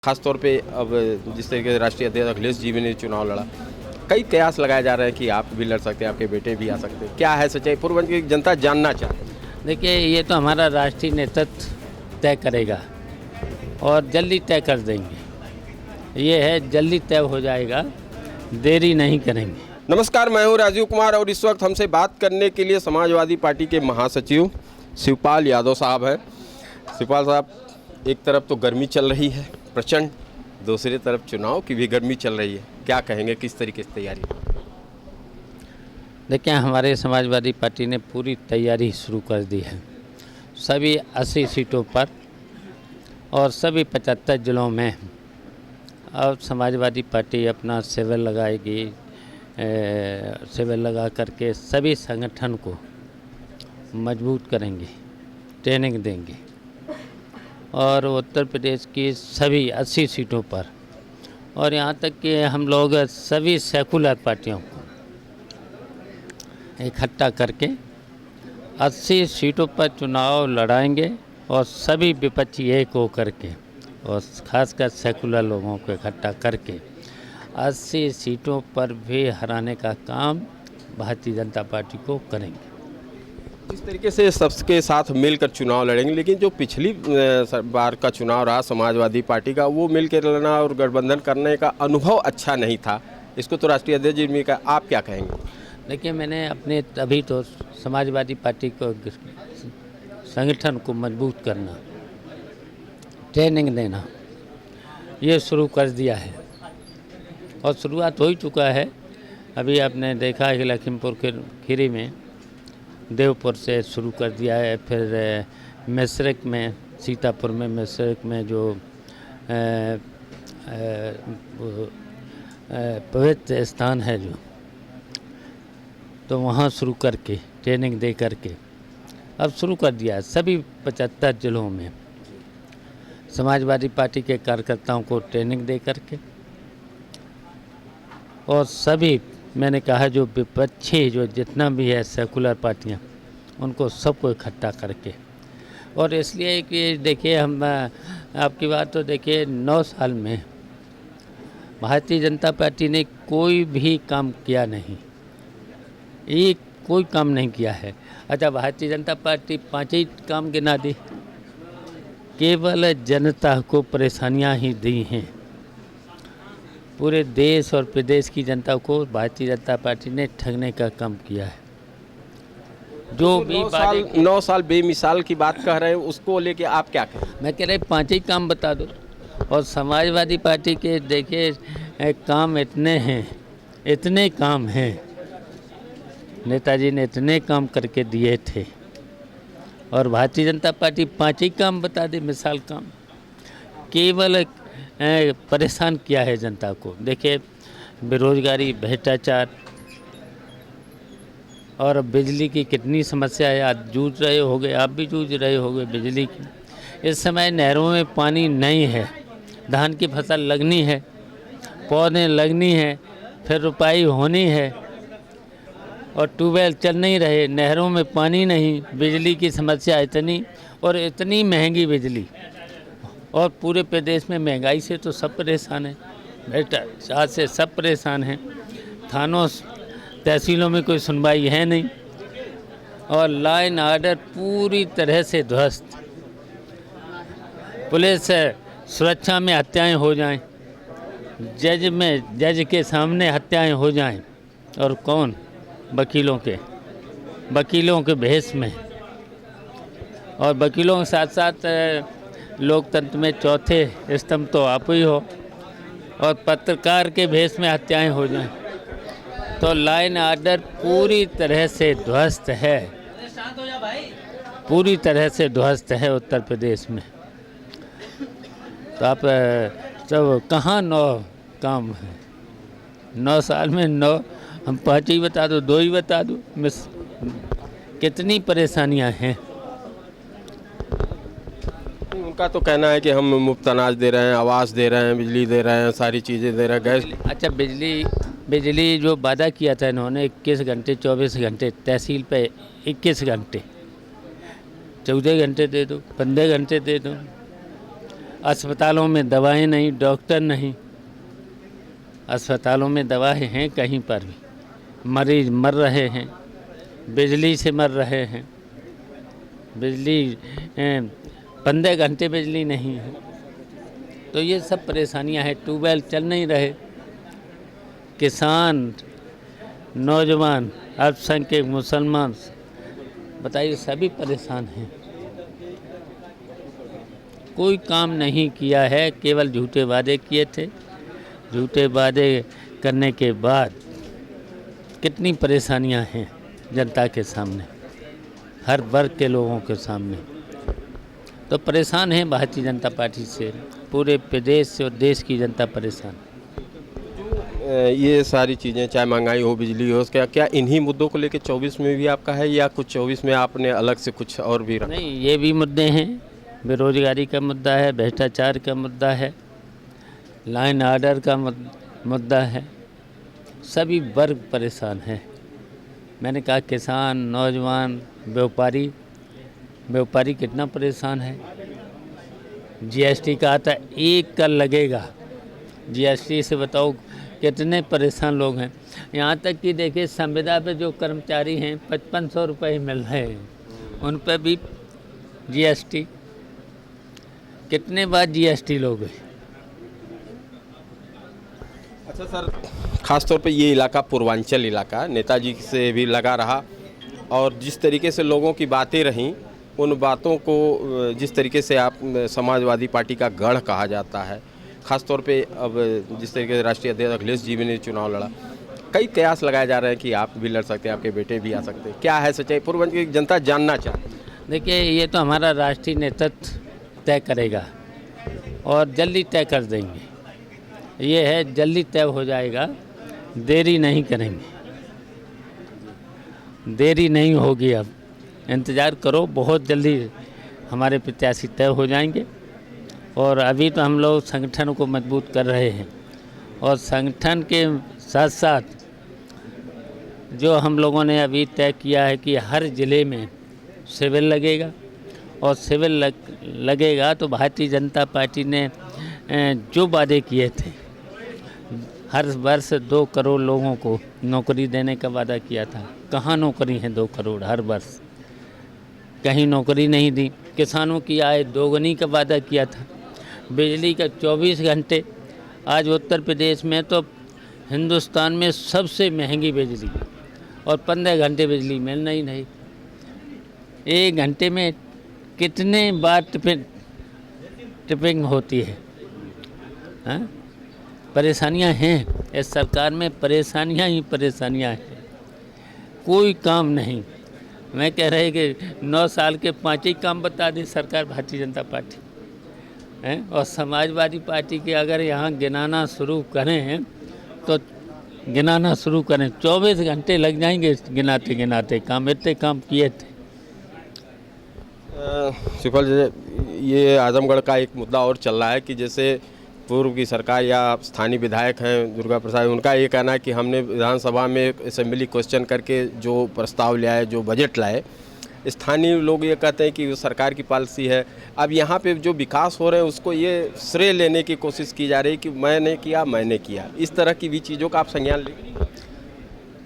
खासतौर पे अब जिस तरीके से राष्ट्रीय अध्यक्ष अखिलेश जी ने चुनाव लड़ा, कई कयास लगाए जा रहे हैं कि आप भी लड़ सकते हैं, आपके बेटे भी आ सकते हैं। क्या है सच्चाई? पूर्वज की जनता जानना चाहती है। देखिए, ये तो हमारा राष्ट्रीय नेतृत्व तय करेगा और जल्दी तय कर देंगे। ये है, जल्दी तय हो जाएगा, देरी नहीं करेंगे। नमस्कार, मैं हूं राजीव कुमार और इस वक्त हमसे बात करने के लिए समाजवादी पार्टी के महासचिव शिवपाल यादव साहब हैं। शिवपाल साहब, एक तरफ तो गर्मी चल रही है प्रचंड, दूसरी तरफ चुनाव की भी गर्मी चल रही है। क्या कहेंगे, किस तरीके से तैयारी? देखिए, हमारे समाजवादी पार्टी ने पूरी तैयारी शुरू कर दी है। सभी 80 सीटों पर और सभी 75 जिलों में अब समाजवादी पार्टी अपना शिविर लगाएगी। शिविर लगा करके सभी संगठन को मजबूत करेंगे, ट्रेनिंग देंगे और उत्तर प्रदेश की सभी 80 सीटों पर, और यहाँ तक कि हम लोग सभी सेकुलर पार्टियों को इकट्ठा करके 80 सीटों पर चुनाव लड़ाएंगे और सभी विपक्षी एक हो करके और खासकर सेकुलर लोगों को इकट्ठा करके 80 सीटों पर भी हराने का काम भारतीय जनता पार्टी को करेंगे। इस तरीके से सबके साथ मिलकर चुनाव लड़ेंगे, लेकिन जो पिछली बार का चुनाव रहा समाजवादी पार्टी का, वो मिलकर लड़ना और गठबंधन करने का अनुभव अच्छा नहीं था। इसको तो राष्ट्रीय अध्यक्ष जी ने कहा, आप क्या कहेंगे? देखिए, मैंने अपने तभी तो समाजवादी पार्टी को संगठन को मजबूत करना, ट्रेनिंग देना, ये शुरू कर दिया है और शुरुआत हो ही चुका है। अभी आपने देखा है कि लखीमपुर खीरी में देवपुर से शुरू कर दिया है, फिर मिश्रिक में, सीतापुर में मिश्रिक में जो पवित्र स्थान है जो, तो वहाँ शुरू करके ट्रेनिंग दे करके अब शुरू कर दिया है। सभी 75 जिलों में समाजवादी पार्टी के कार्यकर्ताओं को ट्रेनिंग दे करके और सभी, मैंने कहा, जो विपक्षी जो जितना भी है सेकुलर पार्टियां, उनको सबको इकट्ठा करके। और इसलिए कि देखिए, हम आपकी बात तो देखिए, 9 साल में भारतीय जनता पार्टी ने कोई भी काम किया नहीं, एक कोई काम नहीं किया है। अच्छा, भारतीय जनता पार्टी 5 ही काम गिना दी, केवल जनता को परेशानियां ही दी हैं। पूरे देश और प्रदेश की जनता को भारतीय जनता पार्टी ने ठगने का काम किया है। जो भी 9 साल बेमिसाल की बात कह रहे हैं, उसको लेके आप क्या कहें? मैं कह रहा 5 ही काम बता दो। और समाजवादी पार्टी के देखिए काम इतने हैं, इतने काम हैं, नेताजी ने इतने काम करके दिए थे और भारतीय जनता पार्टी 5 ही काम बता दे, मिसाल काम, केवल परेशान किया है जनता को। देखिए, बेरोजगारी, भ्रष्टाचार और बिजली की कितनी समस्या है, आज जूझ रहे होगे, आप भी जूझ रहे होगे बिजली की। इस समय नहरों में पानी नहीं है, धान की फसल लगनी है, पौधे लगनी है, फिर रुपाई होनी है और ट्यूबवेल चल नहीं रहे, नहरों में पानी नहीं, बिजली की समस्या इतनी और इतनी महंगी बिजली, और पूरे प्रदेश में महंगाई से तो सब परेशान हैं, भ्रष्टाचार से सब परेशान हैं। थानों तहसीलों में कोई सुनवाई है नहीं और लाइन आर्डर पूरी तरह से ध्वस्त। पुलिस सुरक्षा में हत्याएं हो जाएं, जज के सामने हत्याएं हो जाएं, और कौन? वकीलों के भेष में। और वकीलों के साथ साथ लोकतंत्र में चौथे स्तंभ तो आप ही हो, और पत्रकार के भेष में हत्याएं हो जाएं, तो लाइन आर्डर पूरी तरह से ध्वस्त है, पूरी तरह से ध्वस्त है उत्तर प्रदेश में। तो आप सब कहाँ 9 काम है? 9 साल में 9, हम 5 ही बता दो, 2 ही बता दो, मिस कितनी परेशानियां हैं। उनका तो कहना है कि हम मुफ्त अनाज दे रहे हैं, आवास दे रहे हैं, बिजली दे रहे हैं, सारी चीज़ें दे रहे हैं, गैस। अच्छा, बिजली जो वादा किया था इन्होंने 21 घंटे 24 घंटे, तहसील पे 21 घंटे, 14 घंटे दे दो, 15 घंटे दे दो। अस्पतालों में दवाएं नहीं, डॉक्टर नहीं। अस्पतालों में दवाएं हैं कहीं पर भी, मरीज मर रहे हैं, बिजली से मर रहे हैं। बिजली 15 घंटे बिजली नहीं है। तो ये सब परेशानियां हैं। ट्यूबवेल चल नहीं रहे। किसान, नौजवान, अल्पसंख्यक, मुसलमान, बताइए सभी परेशान हैं। कोई काम नहीं किया है, केवल झूठे वादे किए थे। झूठे वादे करने के बाद कितनी परेशानियां हैं जनता के सामने, हर वर्ग के लोगों के सामने। तो परेशान है भारतीय जनता पार्टी से, पूरे प्रदेश से और देश की जनता परेशान। ये सारी चीज़ें, चाहे महंगाई हो, बिजली हो, क्या इन्हीं मुद्दों को लेकर 24 में भी आपका है, या कुछ 24 में आपने अलग से कुछ और भी रखा? नहीं, ये भी मुद्दे हैं। बेरोजगारी का मुद्दा है, भ्रष्टाचार का मुद्दा है, लाइन आर्डर का मुद्दा है। सभी वर्ग परेशान हैं। मैंने कहा किसान, नौजवान, व्यापारी कितना परेशान है। जीएसटी का आता 1 कर लगेगा। जीएसटी से बताओ कितने परेशान लोग हैं। यहाँ तक कि देखिए संविदा पे जो कर्मचारी हैं 5500 रुपये मिल रहे हैं, उन पर भी जीएसटी। कितने बार जीएसटी लोगे? अच्छा सर, ख़ास तौर पे ये इलाका पूर्वांचल इलाका नेताजी से भी लगा रहा, और जिस तरीके से लोगों की बातें रहीं, उन बातों को जिस तरीके से आप समाजवादी पार्टी का गढ़ कहा जाता है, ख़ास तौर पे अब जिस तरीके से राष्ट्रीय अध्यक्ष अखिलेश जी ने चुनाव लड़ा, कई कयास लगाए जा रहे हैं कि आप भी लड़ सकते हैं, आपके बेटे भी आ सकते हैं। क्या है सच्चाई? पूर्वांचल की जनता जानना चाहती है। देखिए, ये तो हमारा राष्ट्रीय नेतृत्व तय करेगा और जल्दी तय कर देंगे। ये है, जल्दी तय हो जाएगा, देरी नहीं करेंगे, देरी नहीं होगी। अब इंतज़ार करो, बहुत जल्दी हमारे प्रत्याशी तय हो जाएंगे। और अभी तो हम लोग संगठन को मजबूत कर रहे हैं, और संगठन के साथ साथ जो हम लोगों ने अभी तय किया है कि हर ज़िले में शिविर लगेगा, और शिविर लगेगा तो भारतीय जनता पार्टी ने जो वादे किए थे, हर वर्ष 2 करोड़ लोगों को नौकरी देने का वादा किया था। कहाँ नौकरी है 2 करोड़ हर वर्ष? कहीं नौकरी नहीं दी। किसानों की आय दोगुनी का वादा किया था। बिजली का 24 घंटे, आज उत्तर प्रदेश में तो हिंदुस्तान में सबसे महंगी बिजली, और 15 घंटे बिजली मिलना ही नहीं। 1 घंटे में कितने बार टिपिंग होती है। हाँ? परेशानियां हैं इस सरकार में, परेशानियां ही परेशानियां हैं, कोई काम नहीं। मैं कह रहे कि 9 साल के 5 ही काम बता दी सरकार भारतीय जनता पार्टी है। और समाजवादी पार्टी के अगर यहाँ गिनाना शुरू करें तो गिनाना शुरू करें 24 घंटे लग जाएंगे गिनाते गिनाते। काम इतने काम किए थे। शिवपाल जी, ये आजमगढ़ का एक मुद्दा और चल रहा है कि जैसे पूर्व की सरकार या स्थानीय विधायक हैं दुर्गा प्रसाद, उनका ये कहना है कि हमने विधानसभा में असेंबली क्वेश्चन करके जो प्रस्ताव लाए, जो बजट लाए, स्थानीय लोग ये कहते हैं कि वो सरकार की पॉलिसी है। अब यहाँ पे जो विकास हो रहे हैं उसको ये श्रेय लेने की कोशिश की जा रही है कि मैंने किया। इस तरह की भी चीज़ों का आप संज्ञान लेंगे?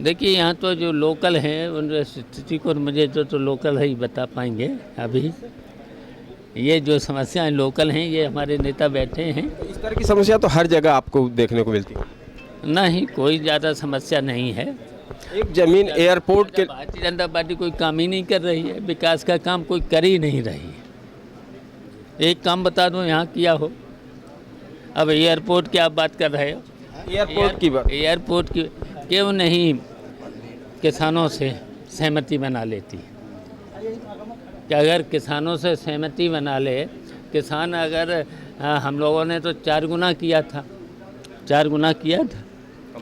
देखिए, यहाँ तो जो लोकल हैं उन स्थिति को मुझे तो लोकल ही बता पाएंगे। अभी ये जो समस्याएं लोकल हैं, ये हमारे नेता बैठे हैं। इस तरह की समस्या तो हर जगह आपको देखने को मिलती है? नहीं, कोई ज़्यादा समस्या नहीं है। एक जमीन एयरपोर्ट के, भारतीय जनता पार्टी कोई काम ही नहीं कर रही है, विकास का काम कोई कर ही नहीं रही है। एक काम बता दो यहाँ किया हो। अब एयरपोर्ट की आप बात कर रहे हो, एयरपोर्ट की बात, एयरपोर्ट की क्यों नहीं किसानों से सहमति बना लेती? कि अगर किसानों से सहमति बना ले, किसान अगर हम लोगों ने तो 4 गुना किया था, 4 गुना किया था।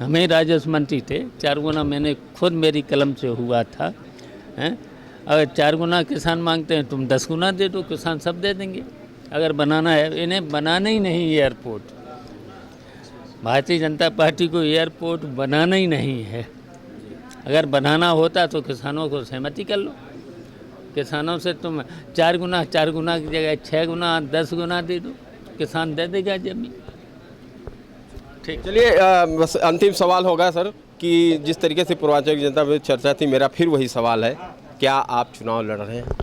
हमें राजस्व मंत्री थे, 4 गुना मैंने खुद मेरी कलम से हुआ था। हैं, अगर 4 गुना किसान मांगते हैं, तुम 10 गुना दे दो, किसान सब दे देंगे। अगर बनाना है, इन्हें बनाना ही नहीं एयरपोर्ट। भारतीय जनता पार्टी को एयरपोर्ट बनाना ही नहीं है। अगर बनाना होता तो किसानों को सहमति कर लो। किसानों से तुम 4 गुना की जगह 6 गुना 10 गुना दे दो, किसान दे देगा जमीन। ठीक। चलिए बस अंतिम सवाल होगा सर कि जिस तरीके से पूर्वांचल की जनता में चर्चा थी, मेरा फिर वही सवाल है, क्या आप चुनाव लड़ रहे हैं?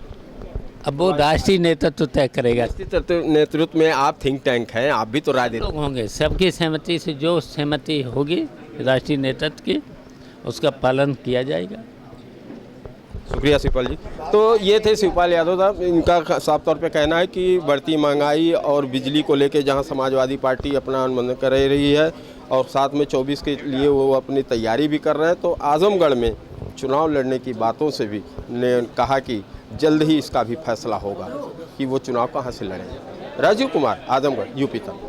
अब वो राष्ट्रीय नेतृत्व तय करेगा। नेतृत्व में आप थिंक टैंक हैं, आप भी तो राय देते लोग होंगे, सबकी सहमति से जो सहमति होगी राष्ट्रीय नेतृत्व की उसका पालन किया जाएगा। शुक्रिया शिवपाल जी। तो ये थे शिवपाल यादव साहब। इनका साफ तौर पे कहना है कि बढ़ती महंगाई और बिजली को लेके जहां समाजवादी पार्टी अपना अनुबंध कर रही है और साथ में 24 के लिए वो अपनी तैयारी भी कर रहे हैं, तो आजमगढ़ में चुनाव लड़ने की बातों से भी ने कहा कि जल्द ही इसका भी फैसला होगा कि वो चुनाव कहाँ से लड़ेंगे। राजीव कुमार, आजमगढ़, यूपी तक।